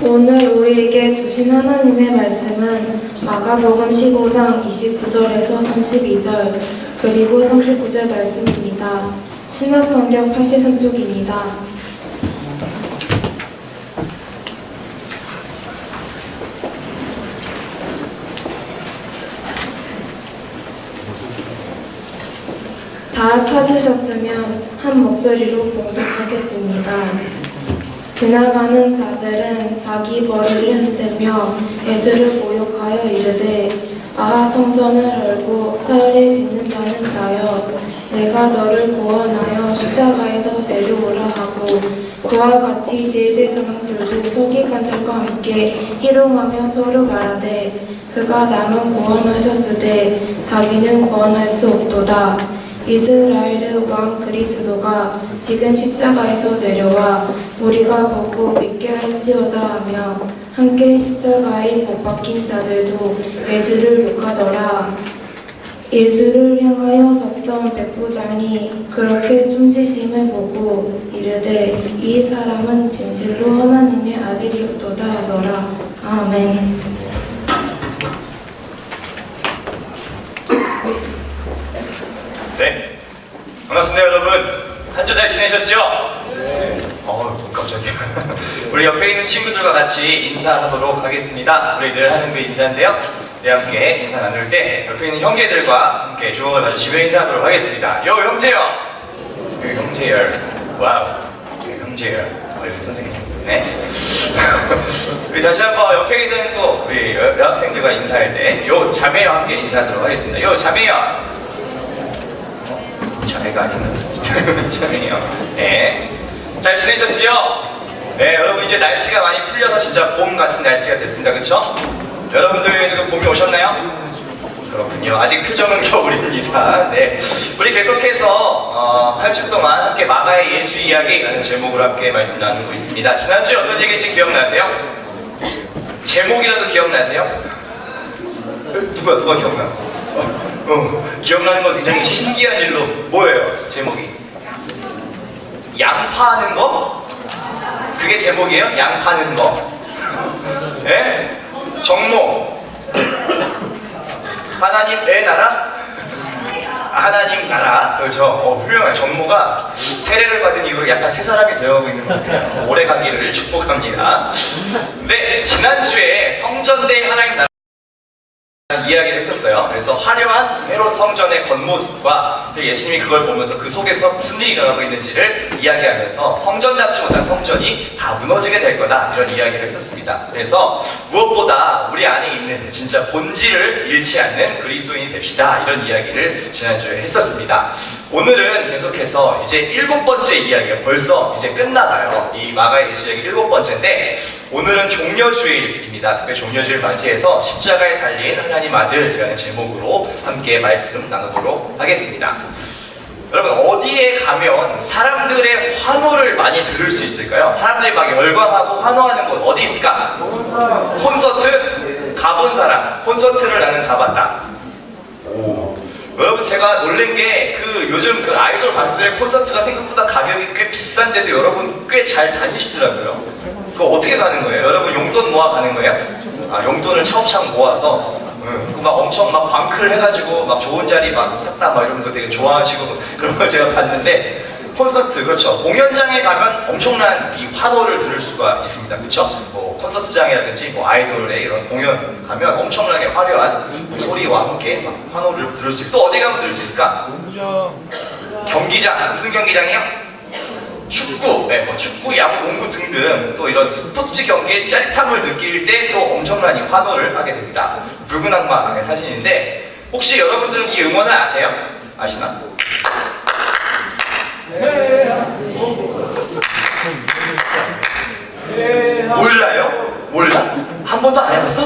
오늘 우리에게 주신 하나님의 말씀은 마가복음 15장 29절에서 32절 그리고 39절 말씀입니다. 신약성경 83쪽입니다. 다 찾으셨으면 한 목소리로 봉독하겠습니다. 지나가는 자들은 자기 머리를 흔들며 예수를 모욕하여 이르되 아 성전을 헐고 사흘에 짓는다는 자여 내가 너를 구원하여 십자가에서 내려오라 하고 그와 같이 대제사장들도 서기관들과 함께 희롱하며 서로 말하되 그가 남은 구원하셨으되 자기는 구원할 수 없도다. 이스라엘의 왕 그리스도가 지금 십자가에서 내려와 우리가 보고 믿게 할지어다 하며 함께 십자가에 못 박힌 자들도 예수를 욕하더라. 예수를 향하여 섰던 백부장이 그렇게 춤지심을 보고 이르되 이 사람은 진실로 하나님의 아들이었도다 하더라. 아멘. 네, 반갑습니다 여러분. 한 주 잘 지내셨죠? 네. 깜짝이야. 우리 옆에 있는 친구들과 같이 인사하도록 하겠습니다. 우리 늘 하는 그 인사인데요. 네, 함께 인사 나눌 때 옆에 있는 형제들과 함께 주먹을 마주치며 인사하도록 하겠습니다. 요 형제요. 형제열. 와우. 형제열. 우리 선생님. 네. 우리 다시 한번 옆에 있는 또 우리 여학생들과 인사할 때 요 자매와 함께 인사하도록 하겠습니다. 요 자매요. 자매가 아니면 자매요. 네. 잘 지내셨지요? 네, 여러분 이제 날씨가 많이 풀려서 진짜 봄 같은 날씨가 됐습니다. 그쵸? 여러분들도 봄이 오셨나요? 그렇군요. 아직 표정은 겨울입니다. 네. 우리 계속해서 8주 동안 함께 마가의 예수 이야기라는 제목으로 함께 말씀 나누고 있습니다. 지난주에 어떤 얘기인지 기억나세요? 제목이라도 기억나세요? 누가 기억나? 기억나는 건 굉장히 신기한 일로 뭐예요? 제목이 양 파는 거? 그게 제목이에요? 양 파는 거? 네? 정모 하나님의 나라? 하나님 나라 그렇죠? 훌륭해요. 정모가 세례를 받은 이후로 약간 새 사람이 되어가고 있는 것 같아요. 오래 가기를 축복합니다. 네, 지난주에 성전대 하나님 나라 이야기를 했었어요. 그래서 화려한 헤롯 성전의 겉모습과 예수님이 그걸 보면서 그 속에서 무슨 일이 일어나고 있는지를 이야기하면서 성전답지 못한 성전이 다 무너지게 될 거다 이런 이야기를 했었습니다. 그래서 무엇보다 우리 안에 있는 진짜 본질을 잃지 않는 그리스도인이 됩시다 이런 이야기를 지난주에 했었습니다. 오늘은 계속해서 이제 7번째 이야기가 벌써 이제 끝나가요. 이 마가의 예수 이야기 7번째인데 오늘은 종려주일입니다. 특별히 종려주일 맞이해서 십자가에 달린 하나님 아들이라는 제목으로 함께 말씀 나누도록 하겠습니다. 여러분 어디에 가면 사람들의 환호를 많이 들을 수 있을까요? 사람들이 막 열광하고 환호하는 곳 어디 있을까? 콘서트? 가본 사람 콘서트를 나는 가봤다. 오. 여러분 제가 놀란 게 요즘 그 아이돌 가수들의 콘서트가 생각보다 가격이 꽤 비싼데도 여러분 꽤 잘 다니시더라고요. 그거 어떻게 가는 거예요? 여러분 용돈 모아 가는 거예요? 용돈을 차곡차곡 모아서 막 엄청 막 광클 해가지고 막 좋은 자리 막 샀다 막 이러면서 되게 좋아하시고 그런 걸 제가 봤는데 콘서트 그렇죠. 공연장에 가면 엄청난 이 환호를 들을 수가 있습니다. 그렇죠? 뭐 콘서트장이라든지 뭐 아이돌의 이런 공연 가면 엄청나게 화려한 소리와 함께 막 환호를 들을 수 있고 또 어디 가면 들을 수 있을까? 경기장 무슨 경기장이요? 축구, 네, 뭐 축구, 야구, 농구 등등 또 이런 스포츠 경기의 짜릿함을 느낄 때 또 엄청난 이 환호를 하게 됩니다. 붉은 악마의 사진인데 혹시 여러분들은 이 응원을 아세요? 아시나? 몰라요? 몰라? 한 번도 안 해봤어?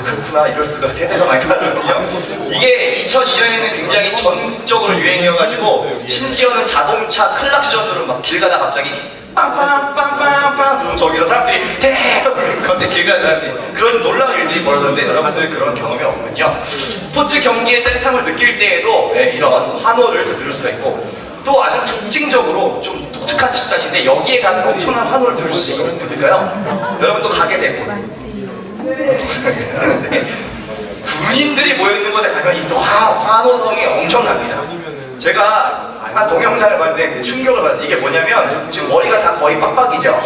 그렇구나. 이럴 수가. 세대가 많이 다르군요. 이게 2002년에는 굉장히 전국적으로 유행이어가지고 심지어는 자동차 클락션으로 막 길 가다 갑자기 빵빵빵빵빵 그럼 저기서 사람들이 대 갑자기 길 가는 사람들이 그런 놀라운 일들이 벌어졌는데 여러분들 그런 경험이 없군요. 스포츠 경기의 짜릿함을 느낄 때에도 이런 환호를 들을 수가 있고 또 아주 특징적으로 좀 독특한 집단인데 여기에 가면 엄청난 환호를 들을 수 있을까요? 여러분도 가게 되고 군인들이 모여있는 곳에 가면 이 또 환호성이 엄청납니다. 제가 한 동영상을 봤는데 충격을 받았어요. 이게 뭐냐면 지금 머리가 다 거의 빡빡이죠.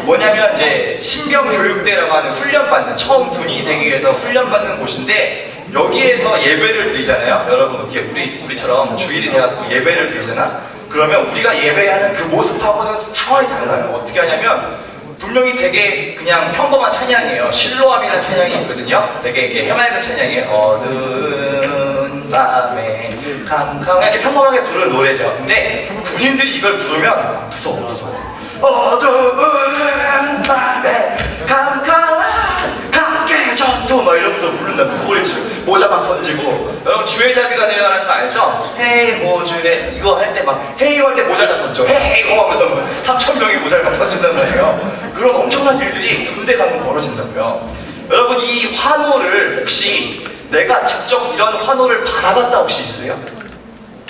뭐냐면 이제 신병교육대라고 하는 훈련받는, 처음 군인이 되기 위해서 훈련받는 곳인데 여기에서 예배를 드리잖아요. 여러분 이렇게 우리처럼 주일이 돼갖고 예배를 드리잖아. 그러면 우리가 예배하는 그 모습하고는 차원이 달라요. 어떻게 하냐면 분명히 되게 그냥 평범한 찬양이에요. 실로암이라는 찬양이 있거든요. 되게 이렇게 해맑은 찬양이에요. 어두운 밤에 캄캄 이렇게 평범하게 부르는 노래죠. 근데 군인들이 이걸 부르면 무서워. 어두운 밤에 캄캄한 각계 전투 막 이러면서 부른다고 소리를 지르고 모자 막 던지고. 여러분 주의 자비가 내려가라는 거 알죠? 헤이 모주의 이거 할 때 막 헤이 할 때 모자를 다 던져. 헤이 하면서 3,000명이 모자를 막 던진단 말이에요. 그런 엄청난 일들이 군대 가면 벌어진다고요. 여러분 이 환호를 혹시 내가 직접 이런 환호를 받아봤다 혹시 있으세요?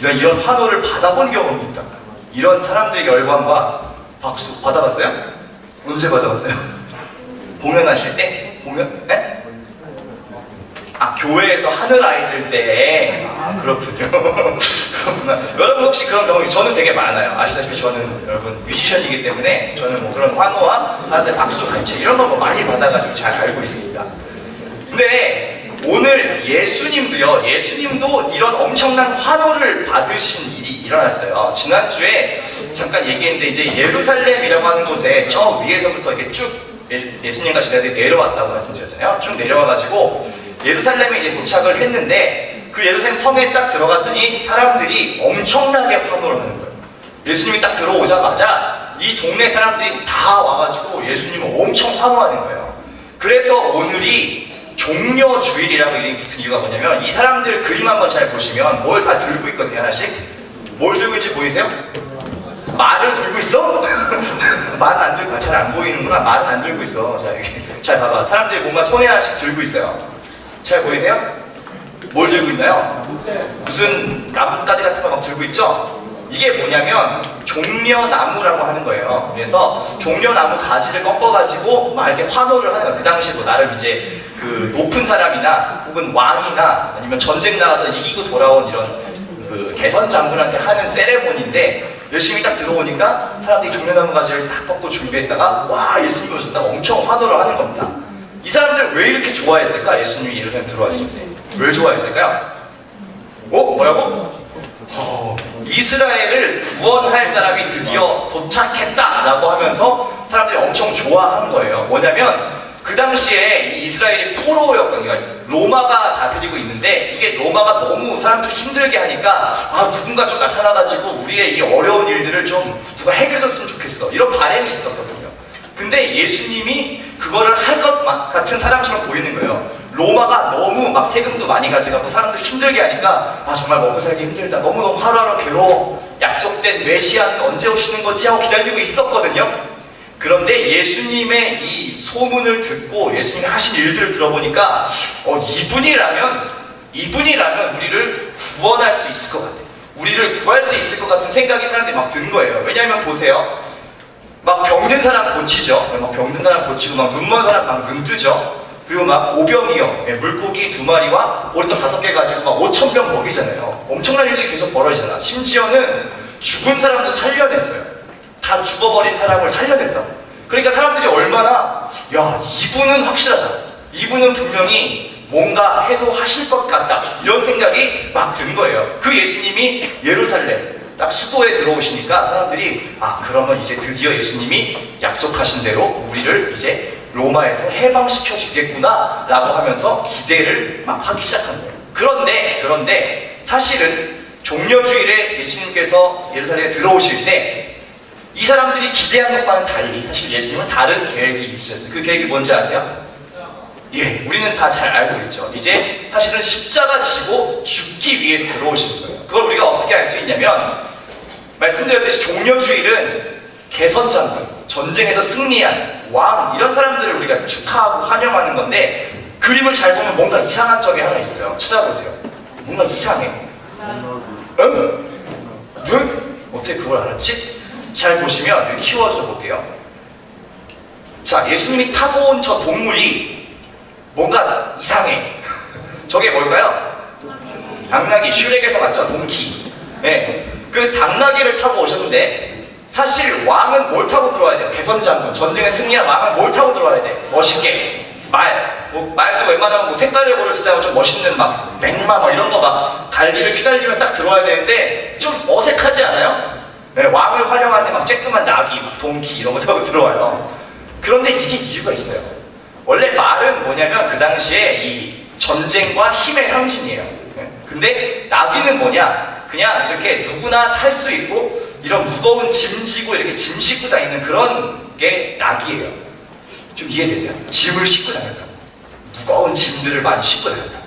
내가 이런 환호를 받아본 경험이 있다. 이런 사람들의 열광과 박수 받아봤어요? 언제 받아봤어요? 공연하실 때? 공연? 네? 교회에서 하늘 아이들 때. 그렇군요. 그렇구나. 여러분 혹시 그런 경험이 저는 되게 많아요. 아시다시피 저는 여러분 뮤지션이기 때문에 저는 뭐 그런 환호와 사람들 박수 간체 이런 거 뭐 많이 받아가지고 잘 알고 있습니다. 근데 오늘 예수님도 이런 엄청난 환호를 받으신 일이 일어났어요. 지난주에 잠깐 얘기했는데 이제 예루살렘이라고 하는 곳에 저 위에서부터 이렇게 쭉 예수님과 제자들이 내려왔다고 말씀드렸잖아요. 쭉 내려와가지고 예루살렘에 이제 도착을 했는데 그 예루살렘 성에 딱 들어갔더니 사람들이 엄청나게 환호를 하는 거예요. 예수님이 딱 들어오자마자 이 동네 사람들이 다 와가지고 예수님을 엄청 환호하는 거예요. 그래서 오늘이 종려주일이라고 이름이 붙은 이유가 뭐냐면 이 사람들 그림 한번 잘 보시면 뭘 다 들고 있거든요. 하나씩. 뭘 들고 있는지 보이세요? 말을 들고 있어? 말은 안 들고, 잘 안 보이는구나. 말은 안 들고 있어. 자, 여기 잘 봐봐. 사람들이 뭔가 손에 하나씩 들고 있어요. 잘 보이세요? 뭘 들고 있나요? 무슨 나뭇가지 같은 거 막 들고 있죠? 이게 뭐냐면 종려나무라고 하는 거예요. 그래서 종려나무 가지를 꺾어가지고 막 이렇게 환호를 하는 거예요. 그 당시에도 나름 이제 그 높은 사람이나 혹은 왕이나 아니면 전쟁 나가서 이기고 돌아온 이런 그 개선 장군한테 하는 세레모니인데 열심히 딱 들어오니까 사람들이 종려나무 가지를 딱 꺾고 준비했다가 와 예수님 오셨다고 엄청 환호를 하는 겁니다. 이 사람들 왜 이렇게 좋아했을까? 예수님이 예루살렘 들어왔을 때 왜 좋아했을까요? 뭐라고? 이스라엘을 구원할 사람이 드디어 도착했다라고 하면서 사람들이 엄청 좋아한 거예요. 뭐냐면 그 당시에 이스라엘이 포로였거든요. 로마가 다스리고 있는데 이게 로마가 너무 사람들이 힘들게 하니까 누군가 좀 나타나가지고 우리의 이 어려운 일들을 좀 누가 해결해줬으면 좋겠어. 이런 바람이 있었거든요. 근데 예수님이 그거를 할 것 같은 사람처럼 보이는 거예요. 로마가 너무 막 세금도 많이 가져가고 사람들 힘들게 하니까 정말 먹고 살기 힘들다. 너무너무 하루하루 괴로워. 약속된 메시아는 언제 오시는 거지 하고 기다리고 있었거든요. 그런데 예수님의 이 소문을 듣고 예수님이 하신 일들을 들어보니까 이분이라면 우리를 구원할 수 있을 것 같아. 우리를 구할 수 있을 것 같은 생각이 사람들이 막 드는 거예요. 왜냐하면 보세요. 막 병든 사람 고치죠. 막 병든 사람 고치고 막 눈먼 사람 막 눈 뜨죠. 그리고 막 오병이요. 물고기 2마리와 보리떡 5개 가지고 막 5,000병 먹이잖아요. 엄청난 일들이 계속 벌어지잖아. 심지어는 죽은 사람도 살려냈어요. 다 죽어버린 사람을 살려냈다고. 그러니까 사람들이 얼마나 이분은 확실하다. 이분은 분명히 뭔가 해도 하실 것 같다. 이런 생각이 막 든 거예요. 그 예수님이 예루살렘 딱 수도에 들어오시니까 사람들이 그러면 이제 드디어 예수님이 약속하신 대로 우리를 이제 로마에서 해방시켜 주겠구나 라고 하면서 기대를 막 하기 시작한 거예요. 그런데 사실은 종려주일에 예수님께서 예루살렘에 들어오실 때 이 사람들이 기대한 것과는 달리 사실 예수님은 다른 계획이 있으셨어요. 그 계획이 뭔지 아세요? 우리는 다 잘 알고 있죠. 이제 사실은 십자가 지고 죽기 위해서 들어오신 거예요. 그걸 우리가 어떻게 알 수 있냐면 말씀드렸듯이 종려주일은 개선장군, 전쟁에서 승리한 왕 이런 사람들을 우리가 축하하고 환영하는 건데 그림을 잘 보면 뭔가 이상한 점이 하나 있어요. 찾아보세요. 뭔가 이상해. 응? 어떻게 그걸 알았지? 잘 보시면 여기 키워줘 볼게요. 자, 예수님이 타고 온 저 동물이 뭔가 이상해. 저게 뭘까요? 당나귀, 슈렉에서 봤죠? 동키. 네. 그 당나귀를 타고 오셨는데 사실 왕은 뭘 타고 들어와야 돼요? 개선장군, 전쟁에 승리한 왕은 뭘 타고 들어와야 돼? 멋있게. 말도 웬만하면 뭐 색깔을 고를 때 좀 멋있는 막 맹마 뭐 이런 거 막 갈기를 휘날리면 딱 들어와야 되는데 좀 어색하지 않아요? 네, 왕을 활용하는데 막 쬐끄만 나귀, 막 동키 이런 거 타고 들어와요. 그런데 이게 이유가 있어요. 원래 말은 뭐냐면 그 당시에 이 전쟁과 힘의 상징이에요. 네? 근데 나귀는 뭐냐? 그냥 이렇게 누구나 탈 수 있고 이런 무거운 짐 지고 이렇게 짐 싣고 다니는 그런 게 나귀예요. 좀 이해되세요? 짐을 싣고 다녔다. 무거운 짐들을 많이 싣고 다녔다.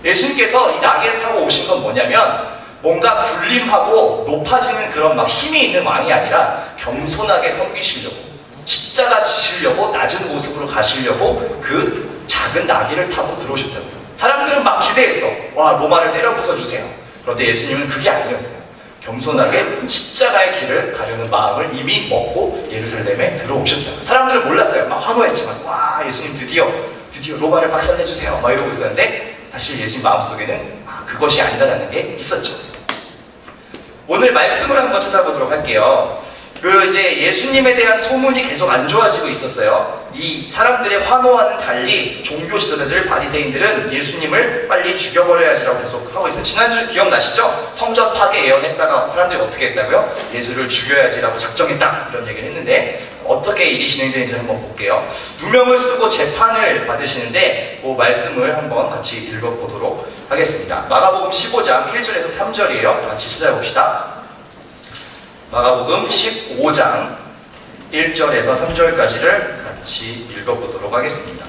예수님께서 이 나귀를 타고 오신 건 뭐냐면 뭔가 군림하고 높아지는 그런 막 힘이 있는 왕이 아니라 겸손하게 섬기시려고, 십자가 지시려고, 낮은 모습으로 가시려고 그 작은 나귀를 타고 들어오셨다고요. 사람들은 막 기대했어. 와, 로마를 때려 부숴주세요. 그런데 예수님은 그게 아니었어요. 겸손하게 십자가의 길을 가려는 마음을 이미 먹고 예루살렘에 들어오셨다. 사람들은 몰랐어요. 막 환호했지만, 와, 예수님 드디어 로마를 박살내주세요. 막 이러고 있었는데 사실 예수님 마음속에는 그것이 아니다라는 게 있었죠. 오늘 말씀을 한번 찾아보도록 할게요. 이제 예수님에 대한 소문이 계속 안 좋아지고 있었어요. 이 사람들의 환호와는 달리 종교 지도자들, 바리새인들은 예수님을 빨리 죽여버려야지라고 계속 하고 있어요. 지난주 기억나시죠? 성전 파괴 예언했다가 사람들이 어떻게 했다고요? 예수를 죽여야지라고 작정했다, 이런 얘기를 했는데 어떻게 일이 진행되는지 한번 볼게요. 누명을 쓰고 재판을 받으시는데 그 말씀을 한번 같이 읽어보도록 하겠습니다. 마가복음 15장 1절에서 3절이에요. 같이 찾아봅시다. 마가복음 15장 1절에서 3절까지를 같이 읽어보도록 하겠습니다.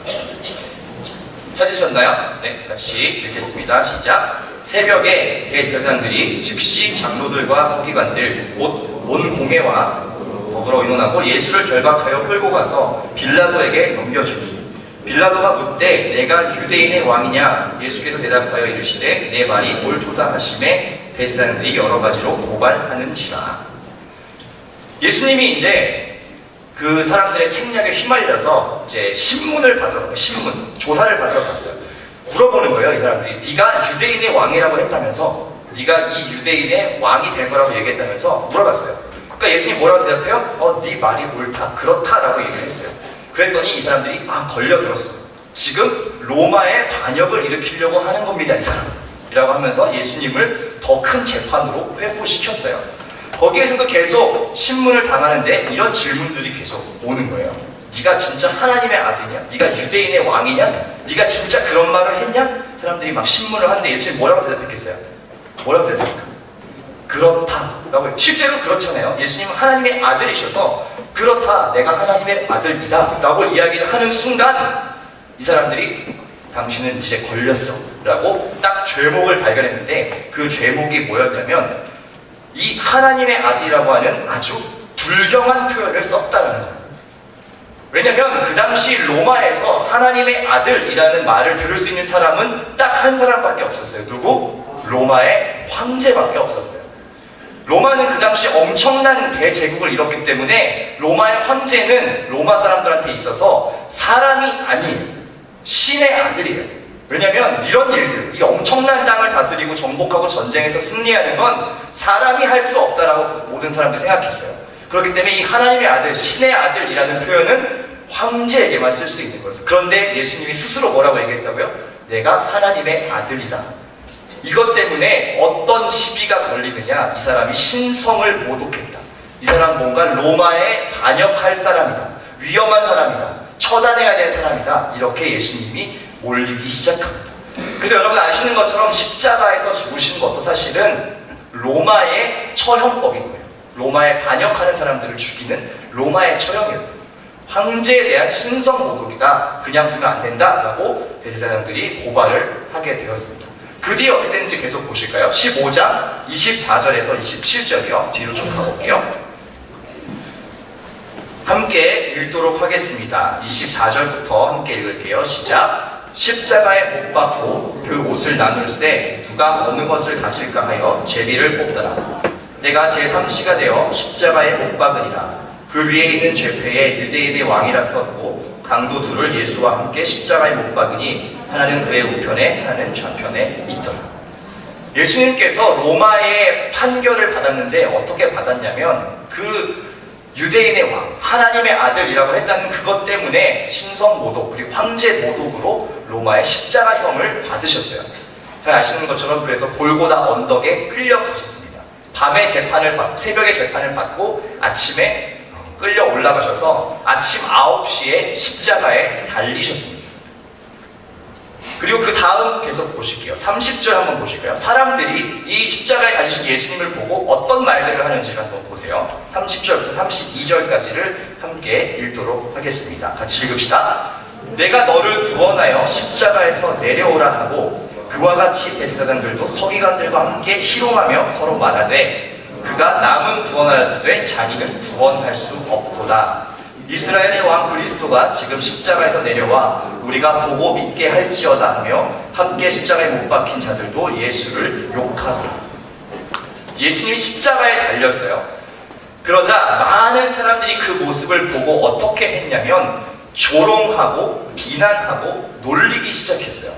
찾으셨나요? 네, 같이 읽겠습니다. 시작. 새벽에 대제사장들이 즉시 장로들과 서기관들 곧 온 공회와 더불어 의논하고 예수를 결박하여 끌고 가서 빌라도에게 넘겨주니 빌라도가 묻되 내가 유대인의 왕이냐? 예수께서 대답하여 이르시되 내 말이 옳도다 하심에 대제사장들이 여러 가지로 고발하는지라. 예수님이 이제 그 사람들의 책략에 휘말려서 이제 신문을 받으러 갔어요. 신문, 조사를 받으러 갔어요. 물어보는 거예요, 이 사람들이. 네가 유대인의 왕이라고 했다면서, 네가 이 유대인의 왕이 될 거라고 얘기했다면서 물어봤어요. 그러니까 예수님이 뭐라고 대답해요? 네 말이 옳다, 그렇다라고 얘기를 했어요. 그랬더니 이 사람들이 걸려들었어. 지금 로마의 반역을 일으키려고 하는 겁니다, 이 사람. 이라고 하면서 예수님을 더 큰 재판으로 회부시켰어요. 거기에서도 계속 신문을 당하는데 이런 질문들이 계속 오는 거예요. 네가 진짜 하나님의 아들이냐? 네가 유대인의 왕이냐? 네가 진짜 그런 말을 했냐? 사람들이 막 신문을 하는데 예수님이 뭐라고 대답했겠어요? 뭐라고 대답했을까? 그렇다라고. 실제로 그렇잖아요. 예수님은 하나님의 아들이셔서 그렇다, 내가 하나님의 아들이다 라고 이야기를 하는 순간 이 사람들이 당신은 이제 걸렸어 라고 딱 죄목을 발견했는데 그 죄목이 뭐였냐면 이 하나님의 아들이라고 하는 아주 불경한 표현을 썼다는 거예요. 왜냐면 그 당시 로마에서 하나님의 아들이라는 말을 들을 수 있는 사람은 딱 한 사람밖에 없었어요. 누구? 로마의 황제밖에 없었어요. 로마는 그 당시 엄청난 대제국을 이뤘기 때문에 로마의 황제는 로마 사람들한테 있어서 사람이 아닌 신의 아들이에요. 왜냐면 이런 일들, 이 엄청난 땅을 다스리고 정복하고 전쟁에서 승리하는 건 사람이 할 수 없다라고 모든 사람들이 생각했어요. 그렇기 때문에 이 하나님의 아들, 신의 아들이라는 표현은 황제에게만 쓸 수 있는 거였어요. 그런데 예수님이 스스로 뭐라고 얘기했다고요? 내가 하나님의 아들이다. 이것 때문에 어떤 시비가 걸리느냐? 이 사람이 신성을 모독했다. 이 사람 뭔가 로마에 반역할 사람이다. 위험한 사람이다. 처단해야 될 사람이다. 이렇게 예수님이 몰리기 시작합니다. 그래서 여러분 아시는 것처럼 십자가에서 죽으신 것도 사실은 로마의 처형법인 거예요. 로마에 반역하는 사람들을 죽이는 로마의 처형이었다. 황제에 대한 신성 모독이다. 그냥 두면 안 된다라고 대제사장들이 고발을 하게 되었습니다. 그 뒤에 어떻게 되는지 계속 보실까요? 15장 24절에서 27절이요. 뒤로 좀 가볼게요. 함께 읽도록 하겠습니다. 24절부터 함께 읽을게요. 시작. 십자가에 못 박고 그 옷을 나눌세 누가 어느 것을 가질까 하여 제비를 뽑더라. 내가 제3시가 되어 십자가에 못 박으리라. 그 위에 있는 죄패에 유대인의 왕이라 썼고 강도 둘을 예수와 함께 십자가에 못 박으니 하나는 그의 우편에 하나는 좌편에 있더라. 예수님께서 로마의 판결을 받았는데 어떻게 받았냐면 그 유대인의 왕, 하나님의 아들이라고 했다는 그것 때문에 신성모독 그리고 황제모독으로 로마의 십자가형을 받으셨어요. 잘 아시는 것처럼 그래서 골고다 언덕에 끌려가셨습니다. 밤에 새벽에 재판을 받고 아침에 끌려 올라가셔서 아침 9시에 십자가에 달리셨습니다. 그리고 그 다음 계속 보실게요. 30절 한번 보실까요? 사람들이 이 십자가에 달리신 예수님을 보고 어떤 말들을 하는지를 한번 보세요. 30절부터 32절까지를 함께 읽도록 하겠습니다. 같이 읽읍시다. 내가 너를 구원하여 십자가에서 내려오라 하고 그와 같이 대제사장들도 서기관들과 함께 희롱하며 서로 말하되 그가 남은 구원하였으되 자기는 구원할 수 없도다. 이스라엘의 왕 그리스도가 지금 십자가에서 내려와 우리가 보고 믿게 할지어다 하며 함께 십자가에 못 박힌 자들도 예수를 욕하더라. 예수님이 십자가에 달렸어요. 그러자 많은 사람들이 그 모습을 보고 어떻게 했냐면 조롱하고 비난하고 놀리기 시작했어요.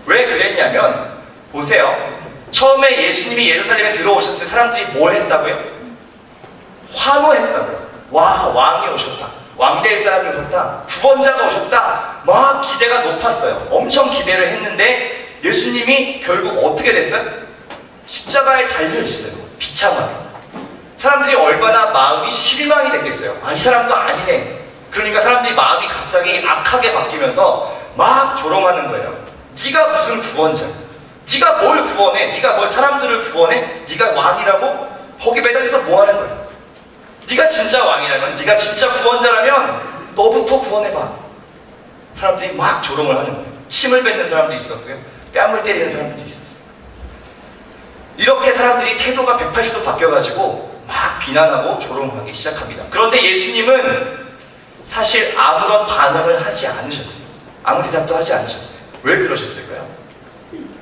왜 그랬냐면 보세요. 처음에 예수님이 예루살렘에 들어오셨을 때 사람들이 뭘 했다고요? 환호했다고요. 와, 왕이 오셨다. 왕대의 사람이 오셨다. 구원자가 오셨다. 막 기대가 높았어요. 엄청 기대를 했는데 예수님이 결국 어떻게 됐어요? 십자가에 달려있어요. 비참하게. 사람들이 얼마나 마음이 실망이 됐겠어요. 아, 이 사람도 아니네. 그러니까 사람들이 마음이 갑자기 악하게 바뀌면서 막 조롱하는 거예요. 네가 무슨 구원자야? 네가 뭘 구원해? 네가 뭘 사람들을 구원해? 네가 왕이라고? 거기 매달려서 뭐 하는 거야? 네가 진짜 왕이라면, 네가 진짜 구원자라면 너부터 구원해봐. 사람들이 막 조롱을 하는 거예요. 침을 뱉는 사람도 있었고요. 뺨을 때리는 사람도 있었어요. 이렇게 사람들이 태도가 180도 바뀌어가지고 막 비난하고 조롱하기 시작합니다. 그런데 예수님은 사실 아무런 반응을 하지 않으셨어요. 아무 대답도 하지 않으셨어요. 왜 그러셨을까요?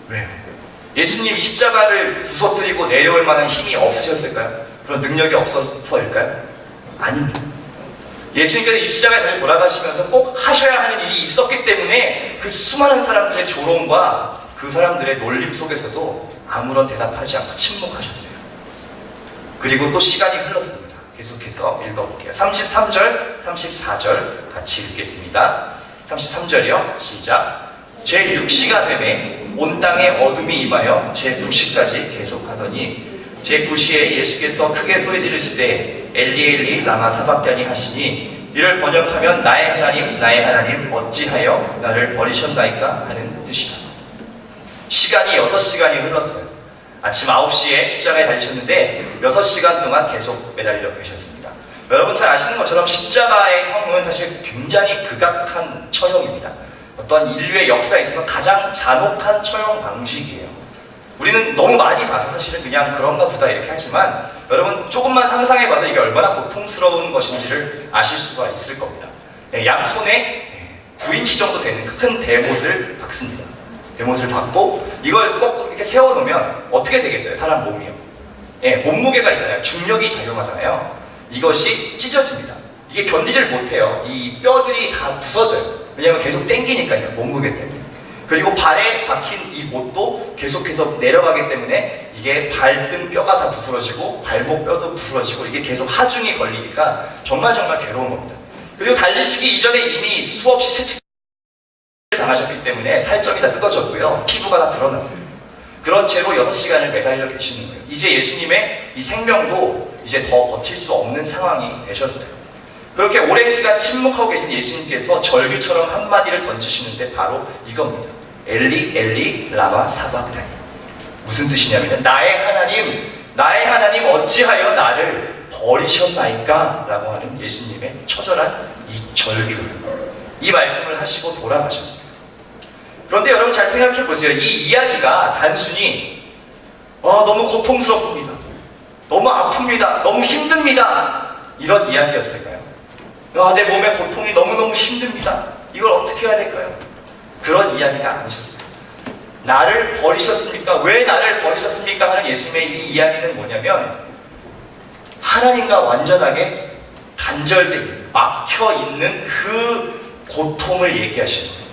왜? 예수님이 십자가를 부서뜨리고 내려올 만한 힘이 없으셨을까요? 그런 능력이 없어서일까요? 아닙니다. 예수님께서 이 십자가에 돌아가시면서 꼭 하셔야 하는 일이 있었기 때문에 그 수많은 사람들의 조롱과 그 사람들의 놀림 속에서도 아무런 대답하지 않고 침묵하셨어요. 그리고 또 시간이 흘렀습니다. 계속해서 읽어볼게요. 33절, 34절 같이 읽겠습니다. 33절이요. 시작. 제6시가 되매 온 땅에 어둠이 임하여 제9시까지 계속하더니 제9시에 예수께서 크게 소리 지르시되 엘리 엘리 라마 사박다니 하시니 이를 번역하면 나의 하나님 어찌하여 나를 버리셨나이까 하는 뜻이라. 시간이 6시간이 흘렀어요. 아침 9시에 십자가에 달리셨는데 6시간 동안 계속 매달려 계셨습니다. 여러분 잘 아시는 것처럼 십자가의 형은 사실 굉장히 극악한 처형입니다. 어떤 인류의 역사에서는 가장 잔혹한 처형 방식이에요. 우리는 너무 많이 봐서 사실은 그냥 그런가 보다 이렇게 하지만 여러분 조금만 상상해봐도 이게 얼마나 고통스러운 것인지를 아실 수가 있을 겁니다. 양손에 9인치 정도 되는 큰 대못을 박습니다. 대못을 박고 이걸 꼭 이렇게 세워놓으면 어떻게 되겠어요? 사람 몸이요. 몸무게가 있잖아요. 중력이 작용하잖아요. 이것이 찢어집니다. 이게 견디질 못해요. 이 뼈들이 다 부서져요. 왜냐하면 계속 당기니까요. 몸무게 때문에. 그리고 발에 박힌 이 못도 계속해서 내려가기 때문에 이게 발등 뼈가 다 부스러지고 발목 뼈도 부스러지고 이게 계속 하중이 걸리니까 정말 괴로운 겁니다. 그리고 달리시기 이전에 이미 수없이 채찍을 당하셨기 때문에 살점이 다 뜯어졌고요. 피부가 다 드러났어요. 그런 채로 6시간을 매달려 계시는 거예요. 이제 예수님의 이 생명도 이제 더 버틸 수 없는 상황이 되셨어요. 그렇게 오랜 시간 침묵하고 계신 예수님께서 절규처럼 한마디를 던지시는데 바로 이겁니다. 엘리 엘리 라마 사박다니. 무슨 뜻이냐면 나의 하나님 어찌하여 나를 버리셨나이까? 라고 하는 예수님의 처절한 이 절규, 이 말씀을 하시고 돌아가셨어요. 그런데 여러분 잘 생각해 보세요. 이 이야기가 단순히 너무 고통스럽습니다, 너무 아픕니다, 너무 힘듭니다, 이런 이야기였을까요? 내 몸에 고통이 너무너무 힘듭니다, 이걸 어떻게 해야 될까요? 그런 이야기가 아니셨어요. 나를 버리셨습니까? 왜 나를 버리셨습니까? 하는 예수님의 이 이야기는 뭐냐면 하나님과 완전하게 단절된, 막혀 있는 그 고통을 얘기하시는 거예요.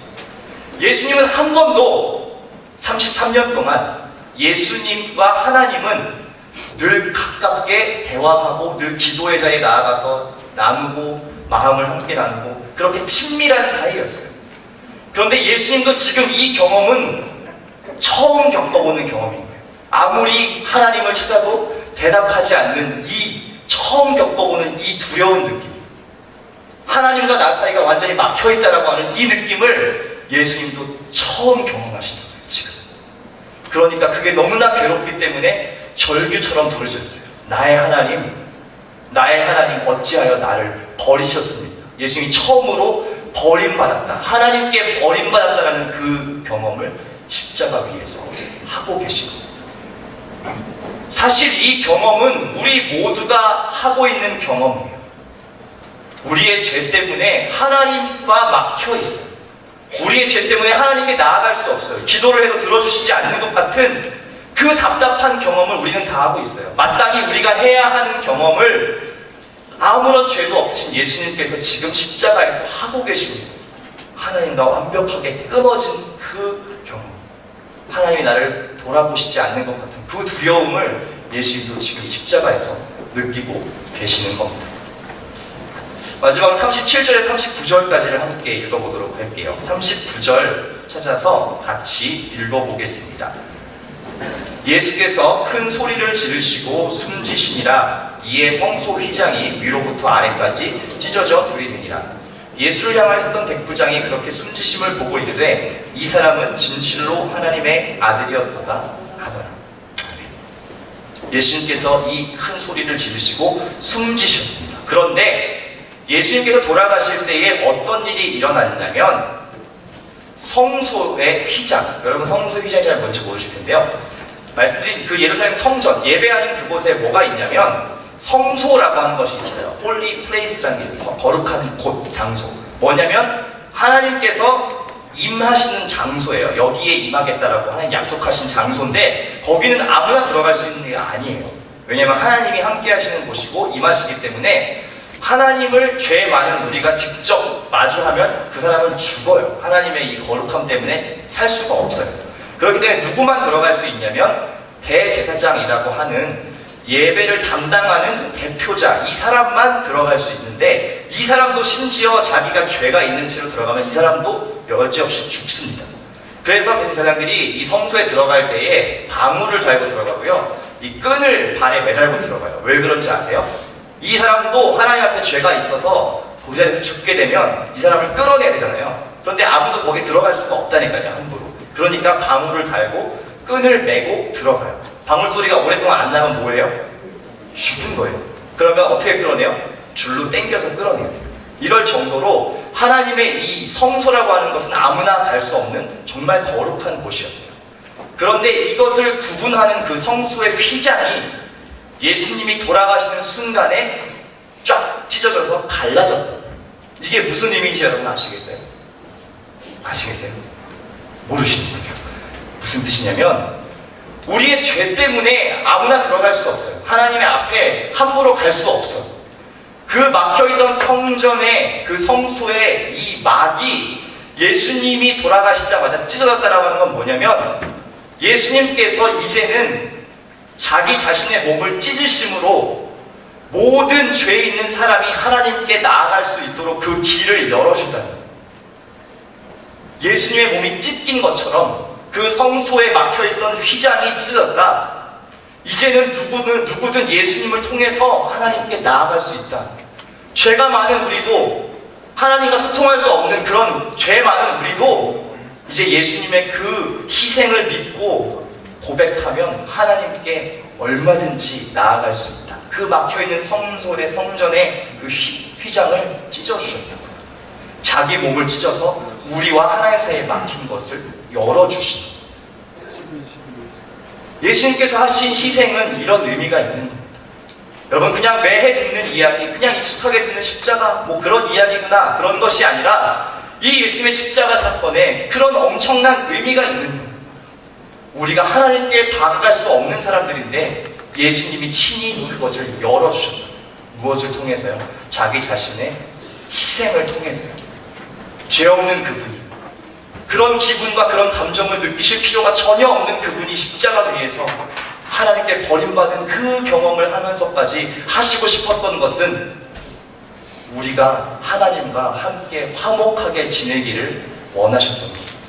예수님은 한 번도 33년 동안 예수님과 하나님은 늘 가깝게 대화하고 늘 기도의 자리에 나아가서 나누고 마음을 함께 나누고 그렇게 친밀한 사이였어요. 그런데 예수님도 지금 이 경험은 처음 겪어보는 경험인 거예요. 아무리 하나님을 찾아도 대답하지 않는 이 처음 겪어보는 이 두려운 느낌, 하나님과 나 사이가 완전히 막혀있다라고 하는 이 느낌을 예수님도 처음 경험하시는 거예요, 지금. 그러니까 그게 너무나 괴롭기 때문에 절규처럼 부르셨어요. 나의 하나님 어찌하여 나를 버리셨습니까? 예수님이 처음으로 버림받았다, 하나님께 버림받았다라는 그 경험을 십자가 위에서 하고 계신 겁니다. 사실 이 경험은 우리 모두가 하고 있는 경험이에요. 우리의 죄 때문에 하나님과 막혀 있어요. 우리의 죄 때문에 하나님께 나아갈 수 없어요. 기도를 해도 들어주시지 않는 것 같은 그 답답한 경험을 우리는 다 하고 있어요. 마땅히 우리가 해야 하는 경험을 아무런 죄도 없으신 예수님께서 지금 십자가에서 하고 계십니다. 하나님과 완벽하게 끊어진 그 경험, 하나님이 나를 돌아보시지 않는 것 같은 그 두려움을 예수님도 지금 십자가에서 느끼고 계시는 겁니다. 마지막 37절에 39절까지를 함께 읽어보도록 할게요. 39절 찾아서 같이 읽어보겠습니다. 예수께서 큰 소리를 지르시고 숨지시니라. 이에 성소 휘장이 위로부터 아래까지 찢어져 들이느니라. 예수를 향하여 섰던 백부장이 그렇게 숨지심을 보고 이르되 이 사람은 진실로 하나님의 아들이었도다 하더라. 예수님께서 이 큰 소리를 지르시고 숨지셨습니다. 그런데 예수님께서 돌아가실 때에 어떤 일이 일어났냐면 성소의 휘장, 여러분 성소 휘장이 잘 뭔지 모르실 텐데요. 말씀드린 그 예루살렘 성전, 예배하는 그곳에 뭐가 있냐면 성소라고 하는 것이 있어요. 홀리 플레이스라는 게 있어요. 거룩한 곳, 장소. 뭐냐면 하나님께서 임하시는 장소예요. 여기에 임하겠다라고 하나님 약속하신 장소인데 거기는 아무나 들어갈 수 있는 게 아니에요. 왜냐하면 하나님이 함께 하시는 곳이고 임하시기 때문에 하나님을 죄 많은 우리가 직접 마주하면 그 사람은 죽어요. 하나님의 이 거룩함 때문에 살 수가 없어요. 그렇기 때문에 누구만 들어갈 수 있냐면 대제사장이라고 하는 예배를 담당하는 대표자, 이 사람만 들어갈 수 있는데 이 사람도 심지어 자기가 죄가 있는 채로 들어가면 이 사람도 여지없이 죽습니다. 그래서 대제사장들이 이 성소에 들어갈 때에 방울을 달고 들어가고요, 이 끈을 발에 매달고 들어가요. 왜 그런지 아세요? 이 사람도 하나님 앞에 죄가 있어서 그 자리에서 죽게 되면 이 사람을 끌어내야 되잖아요. 그런데 아무도 거기 들어갈 수가 없다니까요, 함부로. 그러니까 방울을 달고 끈을 메고 들어가요. 방울 소리가 오랫동안 안 나면 뭐예요? 죽은 거예요. 그러면 어떻게 끌어내요? 줄로 당겨서 끌어내야 돼요. 이럴 정도로 하나님의 이 성소라고 하는 것은 아무나 갈 수 없는 정말 거룩한 곳이었어요. 그런데 이것을 구분하는 그 성소의 휘장이 예수님이 돌아가시는 순간에 쫙 찢어져서 갈라졌다. 이게 무슨 의미인지 여러분 아시겠어요? 아시겠어요? 모르시는군요. 무슨 뜻이냐면 우리의 죄 때문에 아무나 들어갈 수 없어요. 하나님의 앞에 함부로 갈 수 없어요. 그 막혀있던 성전의 그 성소의 이 막이 예수님이 돌아가시자마자 찢어졌다라고 하는 건 뭐냐면 예수님께서 이제는 자기 자신의 몸을 찢으심으로 모든 죄 있는 사람이 하나님께 나아갈 수 있도록 그 길을 열어주다는 거예요. 예수님의 몸이 찢긴 것처럼 그 성소에 막혀있던 휘장이 찢어졌다. 이제는 누구든 예수님을 통해서 하나님께 나아갈 수 있다. 죄가 많은 우리도, 하나님과 소통할 수 없는 그런 죄 많은 우리도 이제 예수님의 그 희생을 믿고 고백하면 하나님께 얼마든지 나아갈 수 있다. 그 막혀있는 성소의 성전의 그 휘장을 찢어주셨다. 자기 몸을 찢어서 우리와 하나님 사이에 막힌 것을 열어주신. 예수님께서 하신 희생은 이런 의미가 있는 겁니다. 여러분, 그냥 매해 듣는 이야기, 그냥 익숙하게 듣는 십자가, 뭐 그런 이야기구나, 그런 것이 아니라 이 예수님의 십자가 사건에 그런 엄청난 의미가 있는 겁니다. 우리가 하나님께 다가갈 수 없는 사람들인데 예수님이 친히 그것을 열어주셨다. 무엇을 통해서요? 자기 자신의 희생을 통해서요. 죄 없는 그분이, 그런 기분과 그런 감정을 느끼실 필요가 전혀 없는 그분이 십자가 위에서 하나님께 버림받은 그 경험을 하면서까지 하시고 싶었던 것은 우리가 하나님과 함께 화목하게 지내기를 원하셨던 겁니다.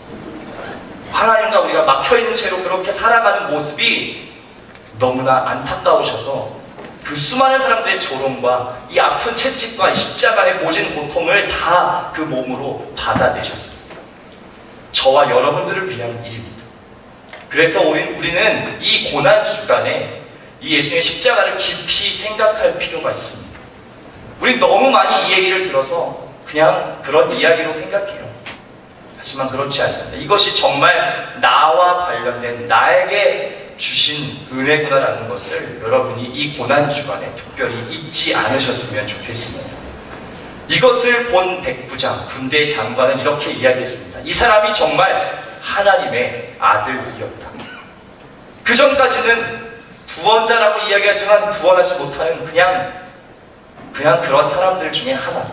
하나님과 우리가 막혀있는 채로 그렇게 살아가는 모습이 너무나 안타까우셔서 그 수많은 사람들의 조롱과 이 아픈 채찍과 이 십자가의 모진 고통을 다 그 몸으로 받아내셨습니다. 저와 여러분들을 위한 일입니다. 그래서 우리는 이 고난 주간에 이 예수님의 십자가를 깊이 생각할 필요가 있습니다. 우리 너무 많이 이 얘기를 들어서 그냥 그런 이야기로 생각해요. 하지만 그렇지 않습니다. 이것이 정말 나와 관련된 나에게 주신 은혜구나라는 것을 여러분이 이 고난 주간에 특별히 잊지 않으셨으면 좋겠습니다. 이것을 본 백부장, 군대 장관은 이렇게 이야기했습니다. 이 사람이 정말 하나님의 아들이었다. 그 전까지는 구원자라고 이야기하지만 구원하지 못하는 그냥 그런 사람들 중에 하나.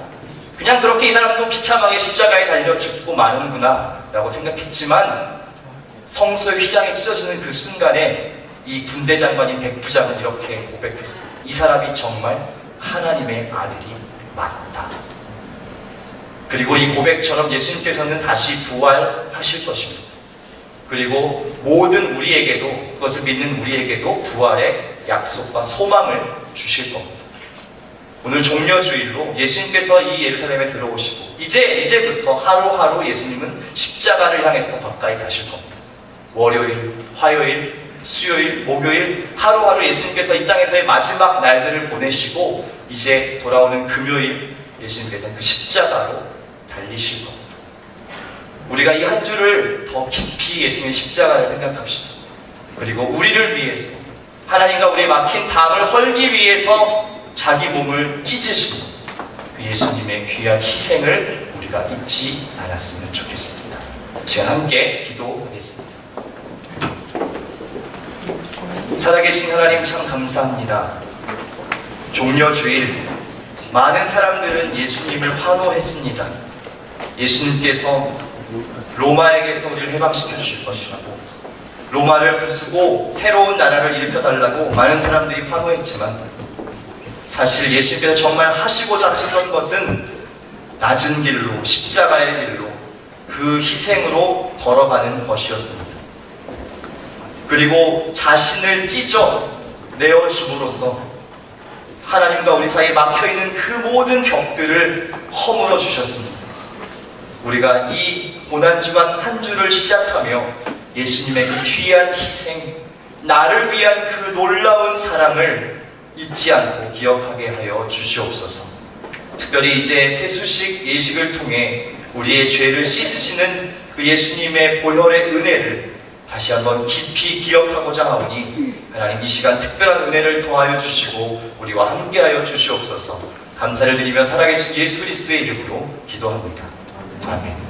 그냥 그렇게 이 사람도 비참하게 십자가에 달려 죽고 마는구나 라고 생각했지만 성소의 휘장이 찢어지는 그 순간에 이 군대 장관인 백부장은 이렇게 고백했습니다. 이 사람이 정말 하나님의 아들이 맞다. 그리고 이 고백처럼 예수님께서는 다시 부활하실 것입니다. 그리고 모든 우리에게도, 그것을 믿는 우리에게도 부활의 약속과 소망을 주실 겁니다. 오늘 종려주일로 예수님께서 이 예루살렘에 들어오시고 이제부터 하루하루 예수님은 십자가를 향해서 더 가까이 가실 겁니다. 월요일, 화요일, 수요일, 목요일 하루하루 예수님께서 이 땅에서의 마지막 날들을 보내시고 이제 돌아오는 금요일 예수님께서는 그 십자가로 달리실 겁니다. 우리가 이 한 주를 더 깊이 예수님의 십자가를 생각합시다. 그리고 우리를 위해서 하나님과 우리의 막힌 담을 헐기 위해서 자기 몸을 찢으신 그 예수님의 귀한 희생을 우리가 잊지 않았으면 좋겠습니다. 시간 함께 기도하겠습니다. 살아계신 하나님 참 감사합니다. 종려주일 많은 사람들은 예수님을 환호했습니다. 예수님께서 로마에게서 우리를 해방시켜 주실 것이라고, 로마를 부수고 새로운 나라를 일으켜달라고 많은 사람들이 환호했지만 사실 예수님께서 정말 하시고자 하셨던 것은 낮은 길로, 십자가의 길로, 그 희생으로 걸어가는 것이었습니다. 그리고 자신을 찢어 내어줌으로써 하나님과 우리 사이에 막혀있는 그 모든 벽들을 허물어 주셨습니다. 우리가 이 고난주간 한 주를 시작하며 예수님의 그 귀한 희생, 나를 위한 그 놀라운 사랑을 잊지 않고 기억하게 하여 주시옵소서. 특별히 이제 세수식 예식을 통해 우리의 죄를 씻으시는 그 예수님의 보혈의 은혜를 다시 한번 깊이 기억하고자 하오니 하나님 이 시간 특별한 은혜를 더하여 주시고 우리와 함께하여 주시옵소서. 감사를 드리며 살아계신 예수 그리스도의 이름으로 기도합니다. 아멘.